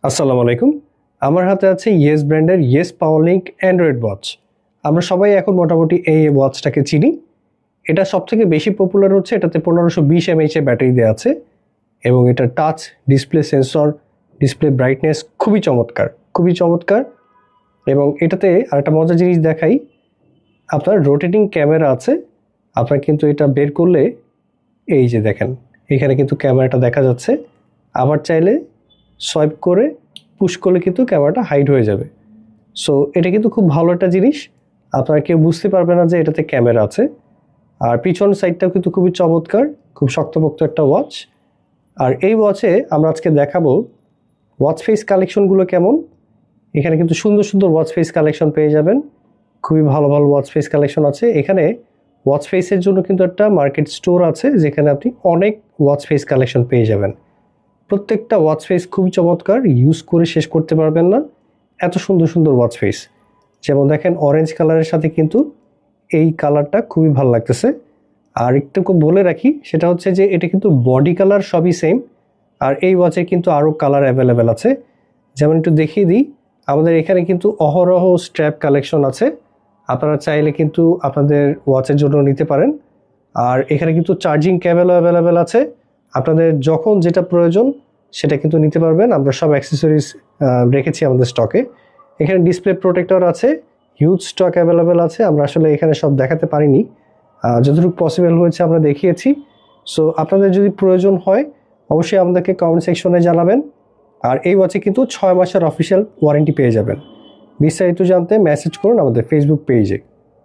আসসালামু আলাইকুম। আমার হাতে আছে ইয়েস ব্র্যান্ডের ইয়েস পাওয়ারলিংক অ্যান্ড্রয়েড ওয়াচ। আমরা সবাই এখন মোটামুটি এই ওয়াচটাকে চিনি। এটা সবথেকে বেশি পপুলার হচ্ছে এটাতে 1520 mAh এর ব্যাটারি দেওয়া আছে এবং এটা touch display sensor, display brightness খুবই চমৎকার, খুবই চমৎকার। এবং এটাতে আরেকটা মজার জিনিস দেখাই, আপনার রোটেটিং ক্যামেরা আছে। আপনার কিন্তু এটা বের করলে এই যে দেখেন, এখানে কিন্তু ক্যামেরাটা দেখা যাচ্ছে। আবার চাইলে সোয়াইপ করে পুশ করলে কিন্তু ক্যামেরাটা হাইড হয়ে যাবে। সো এটা কিন্তু খুব ভালো একটা জিনিস, আপনারা কেউ বুঝতে পারবে না যে এটাতে ক্যামেরা আছে। আর পিছন সাইডটাও কিন্তু খুবই চমৎকার, খুব শক্তপোক্ত একটা ওয়াচ। আর এই ওয়াচে আমরা আজকে দেখাবো ওয়াচ ফেস কালেকশনগুলো কেমন। এখানে কিন্তু সুন্দর সুন্দর ওয়াচ ফেস কালেকশন পেয়ে যাবেন, খুবই ভালো ভালো ওয়াচ ফেস কালেকশন আছে এখানে। ওয়াচ ফেসের জন্য কিন্তু একটা মার্কেট স্টোর আছে যেখানে আপনি অনেক ওয়াচ ফেস কালেকশন পেয়ে যাবেন। প্রত্যেকটা ওয়াচ ফেস খুবই চমৎকার, ইউজ করে শেষ করতে পারবেন না, এত সুন্দর সুন্দর ওয়াচ ফেস। যেমন দেখেন অরেঞ্জ কালারের সাথে কিন্তু এই কালারটা খুবই ভালো লাগতেছে। আর একটু বলে রাখি, সেটা হচ্ছে যে এটা কিন্তু বডি কালার সবই সেম। আর এই ওয়াচের কিন্তু আরও কালার অ্যাভেলেবেল আছে। যেমন একটু দেখিয়ে দিই, আমাদের এখানে কিন্তু অহরহ স্ট্র্যাপ কালেকশন আছে, আপনারা চাইলে কিন্তু আপনাদের ওয়াচের জন্য নিতে পারেন। আর এখানে কিন্তু চার্জিং কেবলও অ্যাভেলেবেল আছে, আপনাদের যখন যেটা প্রয়োজন সেটা কিন্তু নিতে পারবেন। আমরা সব অ্যাক্সেসরিজ রেখেছি আমাদের স্টকে। এখানে ডিসপ্লে প্রোটেক্টর আছে, হিউজ স্টক অ্যাভেলেবেল আছে। আমরা আসলে এখানে সব দেখাতে পারিনি, যতটুকু পসিবল হয়েছে আমরা দেখিয়েছি। সো আপনাদের যদি প্রয়োজন হয় অবশ্যই আমাদেরকে কমেন্ট সেকশনে জানাবেন। আর এই ওয়াচে কিন্তু 6 মাসের অফিসিয়াল ওয়ারেন্টি পেয়ে যাবেন। বিস্তারিত জানতে মেসেজ করুন আমাদের ফেসবুক পেজে।